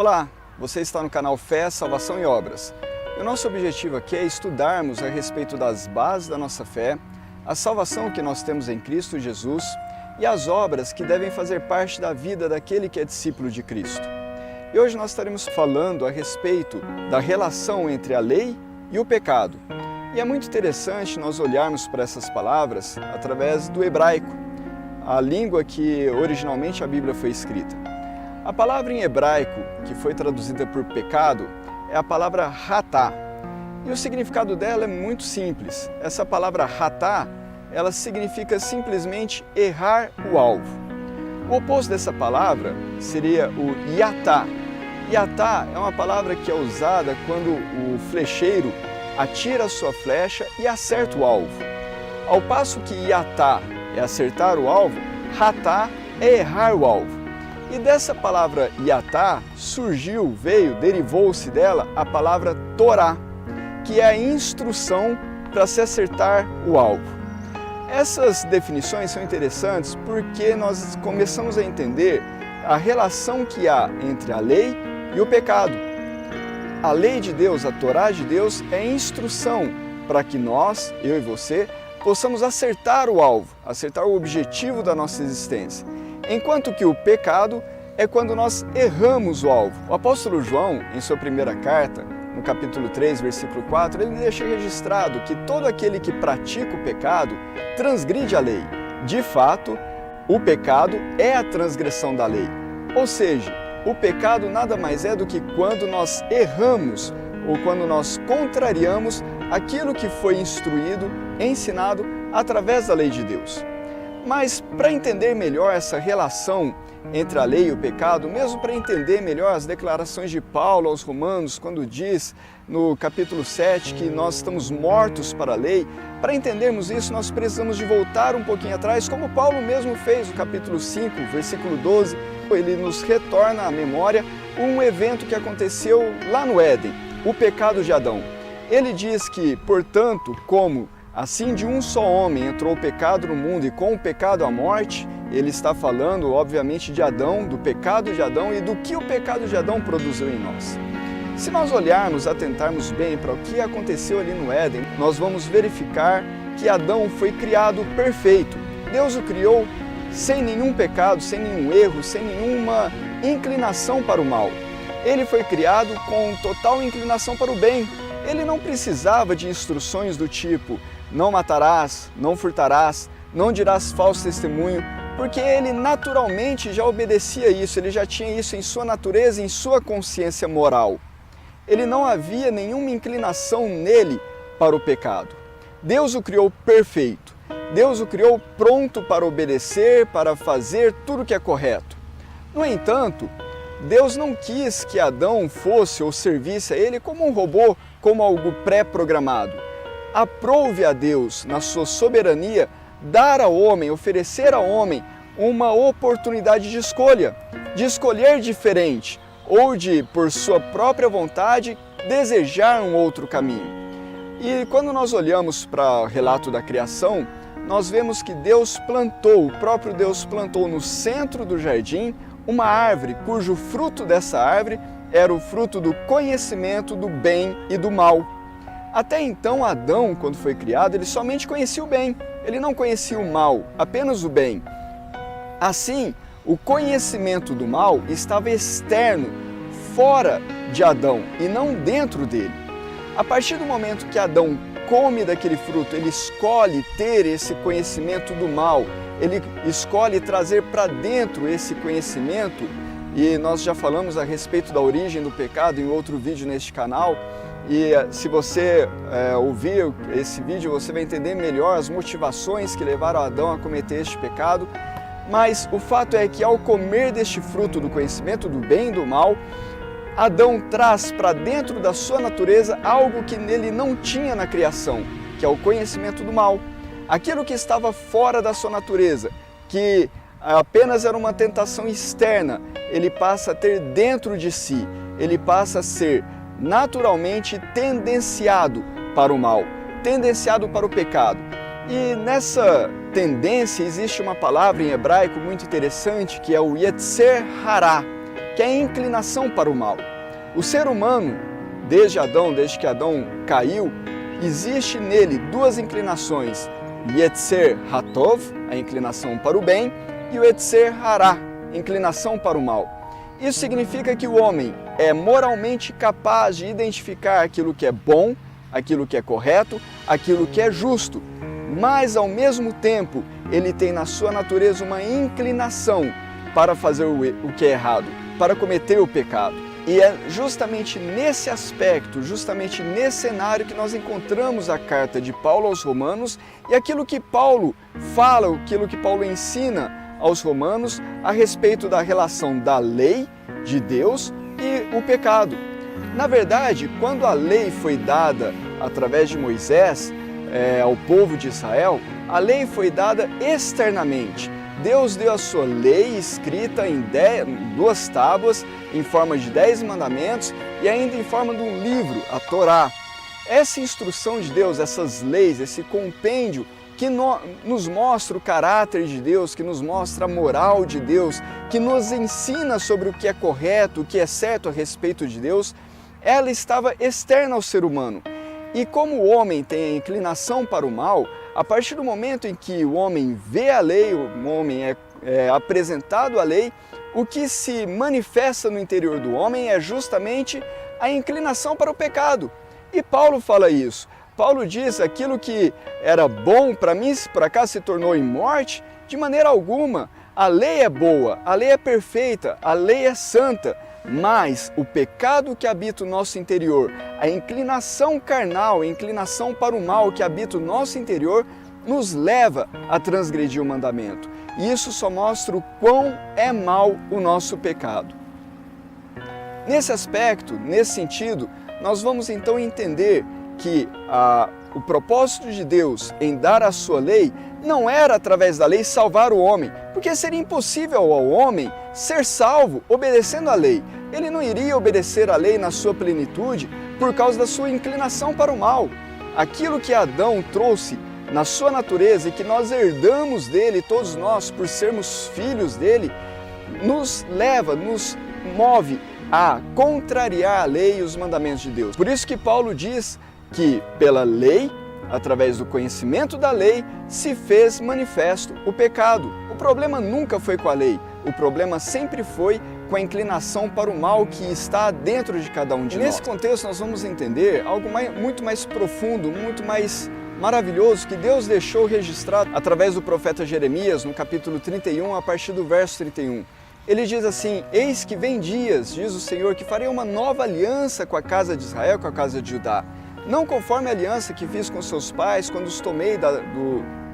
Olá, você está no canal Fé, Salvação e Obras. E o nosso objetivo aqui é estudarmos a respeito das bases da nossa fé, a salvação que nós temos em Cristo Jesus e as obras que devem fazer parte da vida daquele que é discípulo de Cristo. E hoje nós estaremos falando a respeito da relação entre a lei e o pecado. E é muito interessante nós olharmos para essas palavras através do hebraico, a língua que originalmente a Bíblia foi escrita. A palavra em hebraico que foi traduzida por pecado é a palavra ratá. E o significado dela é muito simples. Essa palavra ratá, ela significa simplesmente errar o alvo. O oposto dessa palavra seria o iatá. Iatá é uma palavra que é usada quando o flecheiro atira a sua flecha e acerta o alvo. Ao passo que iatá é acertar o alvo, ratá é errar o alvo. E dessa palavra iatá derivou-se dela a palavra Torá, que é a instrução para se acertar o alvo. Essas definições são interessantes porque nós começamos a entender a relação que há entre a lei e o pecado. A lei de Deus, a Torá de Deus, é instrução para que nós, eu e você, possamos acertar o alvo, acertar o objetivo da nossa existência. Enquanto que o pecado é quando nós erramos o alvo. O apóstolo João, em sua primeira carta, no capítulo 3, versículo 4, ele deixa registrado que todo aquele que pratica o pecado transgride a lei. De fato, o pecado é a transgressão da lei. Ou seja, o pecado nada mais é do que quando nós erramos ou quando nós contrariamos aquilo que foi instruído, ensinado através da lei de Deus. Mas para entender melhor essa relação entre a lei e o pecado, mesmo para entender melhor as declarações de Paulo aos Romanos, quando diz no capítulo 7 que nós estamos mortos para a lei, para entendermos isso nós precisamos de voltar um pouquinho atrás, como Paulo mesmo fez no capítulo 5, versículo 12, ele nos retorna à memória um evento que aconteceu lá no Éden, o pecado de Adão. Ele diz que, portanto, como assim de um só homem entrou o pecado no mundo e com o pecado a morte, ele está falando, obviamente, de Adão, do pecado de Adão e do que o pecado de Adão produziu em nós. Se nós olharmos, atentarmos bem para o que aconteceu ali no Éden, nós vamos verificar que Adão foi criado perfeito. Deus o criou sem nenhum pecado, sem nenhum erro, sem nenhuma inclinação para o mal. Ele foi criado com total inclinação para o bem. Ele não precisava de instruções do tipo: não matarás, não furtarás, não dirás falso testemunho, porque ele naturalmente já obedecia isso, ele já tinha isso em sua natureza, em sua consciência moral. Ele não havia nenhuma inclinação nele para o pecado. Deus o criou perfeito. Deus o criou pronto para obedecer, para fazer tudo o que é correto. No entanto, Deus não quis que Adão fosse ou servisse a ele como um robô, como algo pré-programado. Aprouve a Deus, na sua soberania, dar ao homem, oferecer ao homem uma oportunidade de escolher diferente, ou de, por sua própria vontade, desejar um outro caminho. E quando nós olhamos para o relato da criação, nós vemos que o próprio Deus plantou no centro do jardim uma árvore, cujo fruto dessa árvore era o fruto do conhecimento do bem e do mal. Até então, Adão, quando foi criado, ele somente conhecia o bem, ele não conhecia o mal, apenas o bem. Assim, o conhecimento do mal estava externo, fora de Adão e não dentro dele. A partir do momento que Adão come daquele fruto, ele escolhe ter esse conhecimento do mal, ele escolhe trazer para dentro esse conhecimento, e nós já falamos a respeito da origem do pecado em outro vídeo neste canal, e se você ouvir esse vídeo, você vai entender melhor as motivações que levaram Adão a cometer este pecado. Mas o fato é que ao comer deste fruto do conhecimento do bem e do mal, Adão traz para dentro da sua natureza algo que nele não tinha na criação, que é o conhecimento do mal. Aquilo que estava fora da sua natureza, que apenas era uma tentação externa, ele passa a ter dentro de si, ele passa a ser naturalmente tendenciado para o mal, tendenciado para o pecado. E nessa tendência existe uma palavra em hebraico muito interessante que é o Yetzer Hará, que é a inclinação para o mal. O ser humano, desde que Adão caiu, existe nele duas inclinações, Yetzer Hatov, a inclinação para o bem, e o Yetzer Hará, inclinação para o mal. Isso significa que o homem é moralmente capaz de identificar aquilo que é bom, aquilo que é correto, aquilo que é justo, mas ao mesmo tempo ele tem na sua natureza uma inclinação para fazer o que é errado, para cometer o pecado. E é justamente nesse aspecto, justamente nesse cenário que nós encontramos a carta de Paulo aos Romanos e aquilo que Paulo fala, aquilo que Paulo ensina aos romanos a respeito da relação da lei de Deus e o pecado. Na verdade, quando a lei foi dada através de Moisés ao povo de Israel, a lei foi dada externamente. Deus deu a sua lei escrita em 2 tábuas, em forma de 10 mandamentos e ainda em forma de um livro, a Torá. Essa instrução de Deus, essas leis, esse compêndio que nos mostra o caráter de Deus, que nos mostra a moral de Deus, que nos ensina sobre o que é correto, o que é certo a respeito de Deus, ela estava externa ao ser humano. E como o homem tem a inclinação para o mal, a partir do momento em que o homem vê a lei, o homem é apresentado à lei, o que se manifesta no interior do homem é justamente a inclinação para o pecado. E Paulo fala isso. Paulo diz: aquilo que era bom para mim, se por acaso se tornou em morte, de maneira alguma. A lei é boa, a lei é perfeita, a lei é santa, mas o pecado que habita o nosso interior, a inclinação carnal, a inclinação para o mal que habita o nosso interior, nos leva a transgredir o mandamento. E isso só mostra o quão é mal o nosso pecado. Nesse aspecto, nesse sentido, nós vamos então entender que o propósito de Deus em dar a sua lei não era através da lei salvar o homem, porque seria impossível ao homem ser salvo obedecendo à lei. Ele não iria obedecer à lei na sua plenitude por causa da sua inclinação para o mal. Aquilo que Adão trouxe na sua natureza e que nós herdamos dele, todos nós, por sermos filhos dele, nos leva, nos move a contrariar a lei e os mandamentos de Deus. Por isso que Paulo diz que pela lei, através do conhecimento da lei, se fez manifesto o pecado. O problema nunca foi com a lei, o problema sempre foi com a inclinação para o mal que está dentro de cada um de nós. Nesse contexto nós vamos entender algo muito mais profundo, muito mais maravilhoso que Deus deixou registrado através do profeta Jeremias, no capítulo 31, a partir do verso 31. Ele diz assim: eis que vem dias, diz o Senhor, que farei uma nova aliança com a casa de Israel, com a casa de Judá. Não conforme a aliança que fiz com seus pais quando os tomei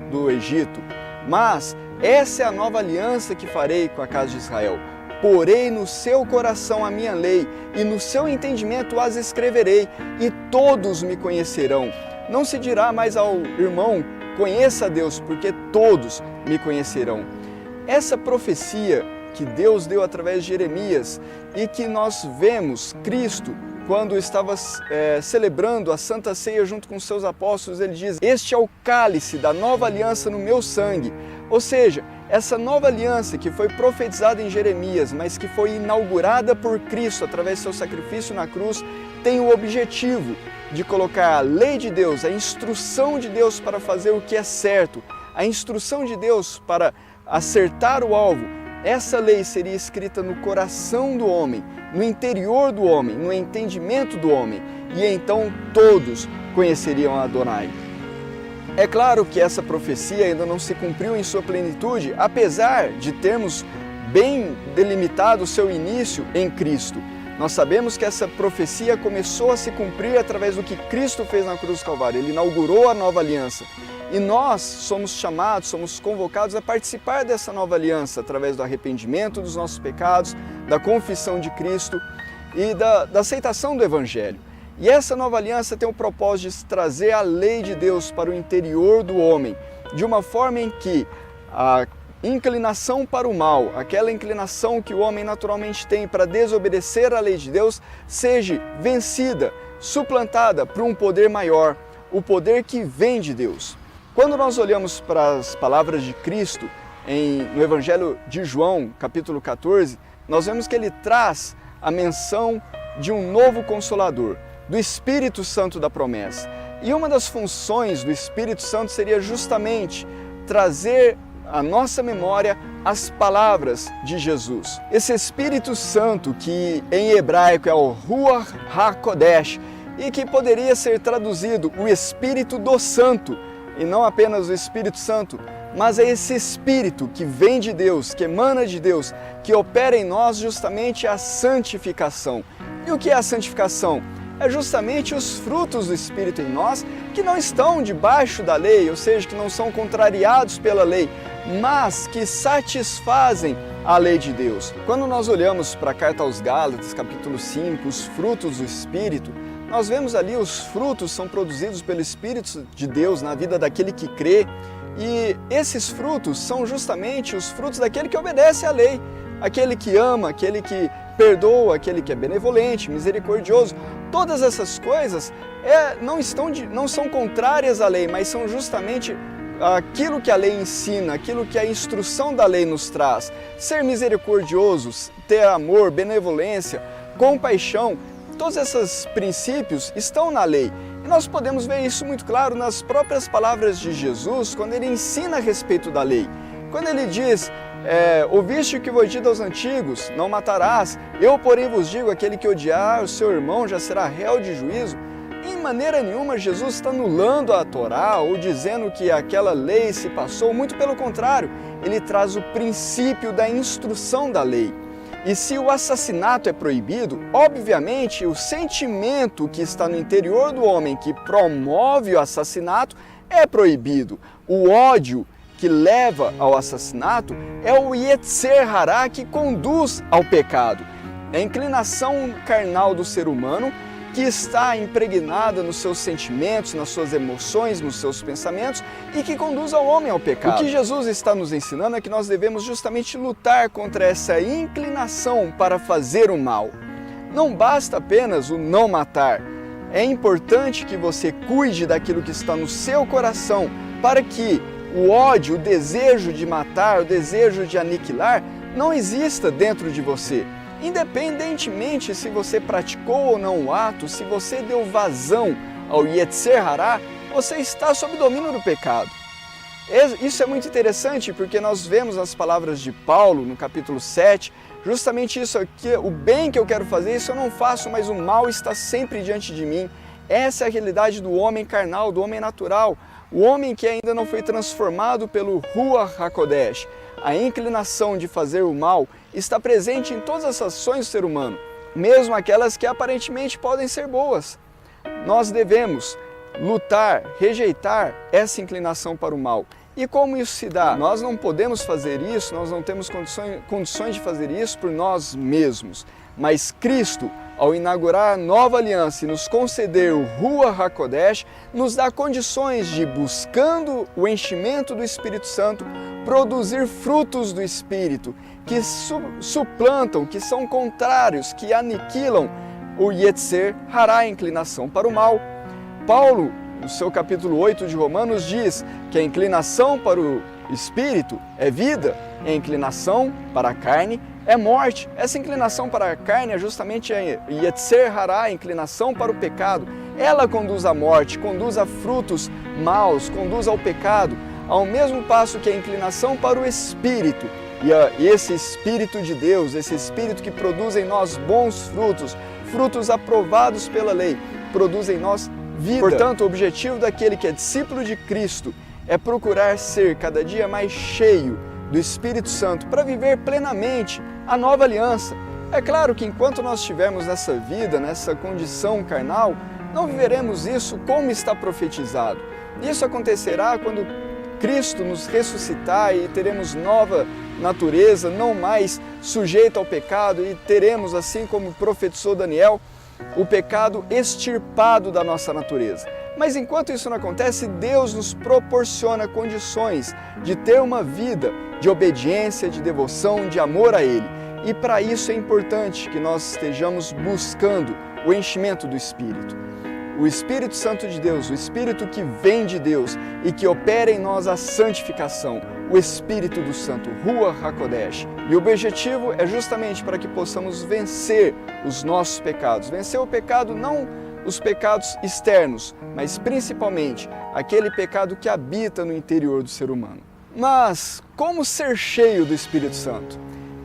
do Egito, mas essa é a nova aliança que farei com a casa de Israel. Porei no seu coração a minha lei, e no seu entendimento as escreverei, e todos me conhecerão. Não se dirá mais ao irmão: conheça a Deus, porque todos me conhecerão. Essa profecia que Deus deu através de Jeremias e que nós vemos Cristo, quando estava celebrando a Santa Ceia junto com seus apóstolos, ele diz: este é o cálice da nova aliança no meu sangue. Ou seja, essa nova aliança que foi profetizada em Jeremias, mas que foi inaugurada por Cristo através do seu sacrifício na cruz, tem o objetivo de colocar a lei de Deus, a instrução de Deus para fazer o que é certo, a instrução de Deus para acertar o alvo. Essa lei seria escrita no coração do homem, no interior do homem, no entendimento do homem, e então todos conheceriam Adonai. É claro que essa profecia ainda não se cumpriu em sua plenitude, apesar de termos bem delimitado o seu início em Cristo. Nós sabemos que essa profecia começou a se cumprir através do que Cristo fez na cruz do Calvário. Ele inaugurou a nova aliança. E nós somos chamados, somos convocados a participar dessa nova aliança através do arrependimento dos nossos pecados, da confissão de Cristo e da aceitação do Evangelho. E essa nova aliança tem o propósito de trazer a lei de Deus para o interior do homem, de uma forma em que a inclinação para o mal, aquela inclinação que o homem naturalmente tem para desobedecer à lei de Deus, seja vencida, suplantada por um poder maior, o poder que vem de Deus. Quando nós olhamos para as palavras de Cristo no Evangelho de João, capítulo 14, nós vemos que ele traz a menção de um novo Consolador, do Espírito Santo da promessa. E uma das funções do Espírito Santo seria justamente trazer à nossa memória as palavras de Jesus. Esse Espírito Santo, que em hebraico é o Ruach HaKodesh, e que poderia ser traduzido o Espírito do Santo, e não apenas o Espírito Santo, mas é esse Espírito que vem de Deus, que emana de Deus, que opera em nós justamente a santificação. E o que é a santificação? É justamente os frutos do Espírito em nós que não estão debaixo da lei, ou seja, que não são contrariados pela lei, mas que satisfazem a lei de Deus. Quando nós olhamos para a carta aos Gálatas, capítulo 5, os frutos do Espírito, nós vemos ali os frutos são produzidos pelo Espírito de Deus na vida daquele que crê, e esses frutos são justamente os frutos daquele que obedece à lei, aquele que ama, aquele que perdoa, aquele que é benevolente, misericordioso. Todas essas coisas não são contrárias à lei, mas são justamente aquilo que a lei ensina, aquilo que a instrução da lei nos traz. Ser misericordiosos, ter amor, benevolência, compaixão, todos esses princípios estão na lei. E nós podemos ver isso muito claro nas próprias palavras de Jesus, quando ele ensina a respeito da lei. Quando ele diz, ouviste o que foi dito aos antigos, não matarás, eu porém vos digo, aquele que odiar o seu irmão já será réu de juízo. Em maneira nenhuma Jesus está anulando a Torá ou dizendo que aquela lei se passou, muito pelo contrário, ele traz o princípio da instrução da lei. E se o assassinato é proibido, obviamente o sentimento que está no interior do homem que promove o assassinato é proibido. O ódio que leva ao assassinato é o Yetzer Hará que conduz ao pecado. É a inclinação carnal do ser humano que está impregnada nos seus sentimentos, nas suas emoções, nos seus pensamentos e que conduz ao homem ao pecado. O que Jesus está nos ensinando é que nós devemos justamente lutar contra essa inclinação para fazer o mal. Não basta apenas o não matar. É importante que você cuide daquilo que está no seu coração para que o ódio, o desejo de matar, o desejo de aniquilar não exista dentro de você. Independentemente se você praticou ou não o ato, se você deu vazão ao Yetzer Hará, você está sob domínio do pecado. Isso é muito interessante porque nós vemos nas palavras de Paulo, no capítulo 7, justamente isso aqui, o bem que eu quero fazer, isso eu não faço, mas o mal está sempre diante de mim. Essa é a realidade do homem carnal, do homem natural, o homem que ainda não foi transformado pelo Ruach HaKodesh. A inclinação de fazer o mal está presente em todas as ações do ser humano, mesmo aquelas que aparentemente podem ser boas. Nós devemos lutar, rejeitar essa inclinação para o mal. E como isso se dá? Nós não podemos fazer isso, nós não temos condições de fazer isso por nós mesmos. Mas Cristo, ao inaugurar a nova aliança e nos conceder o Ruach HaKodesh, nos dá condições de, buscando o enchimento do Espírito Santo, produzir frutos do Espírito que suplantam, que são contrários, que aniquilam o Yetzer Hará, a inclinação para o mal. Paulo, no seu capítulo 8 de Romanos, diz que a inclinação para o Espírito é vida, e a inclinação para a carne é morte. Essa inclinação para a carne é justamente a Yetzer Hará, a inclinação para o pecado. Ela conduz à morte, conduz a frutos maus, conduz ao pecado, ao mesmo passo que a inclinação para o Espírito. E esse Espírito de Deus, esse Espírito que produz em nós bons frutos, frutos aprovados pela lei, produz em nós vida. Portanto, o objetivo daquele que é discípulo de Cristo é procurar ser cada dia mais cheio do Espírito Santo para viver plenamente a nova aliança. É claro que enquanto nós estivermos nessa vida, nessa condição carnal, não viveremos isso como está profetizado. Isso acontecerá quando Cristo nos ressuscitar e teremos nova natureza, não mais sujeita ao pecado, e teremos, assim como profetizou Daniel, o pecado extirpado da nossa natureza. Mas enquanto isso não acontece, Deus nos proporciona condições de ter uma vida de obediência, de devoção, de amor a Ele. E para isso é importante que nós estejamos buscando o enchimento do Espírito. o Espírito Santo de Deus, o Espírito que vem de Deus e que opera em nós a santificação, o Espírito do Santo, Ruach HaKodesh. E o objetivo é justamente para que possamos vencer os nossos pecados. Vencer o pecado, não os pecados externos, mas principalmente aquele pecado que habita no interior do ser humano. Mas como ser cheio do Espírito Santo?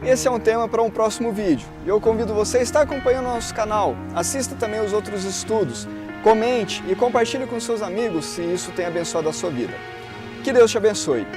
Esse é um tema para um próximo vídeo. E eu convido você a estar acompanhando o nosso canal, assista também os outros estudos, comente e compartilhe com seus amigos se isso tem abençoado a sua vida. Que Deus te abençoe.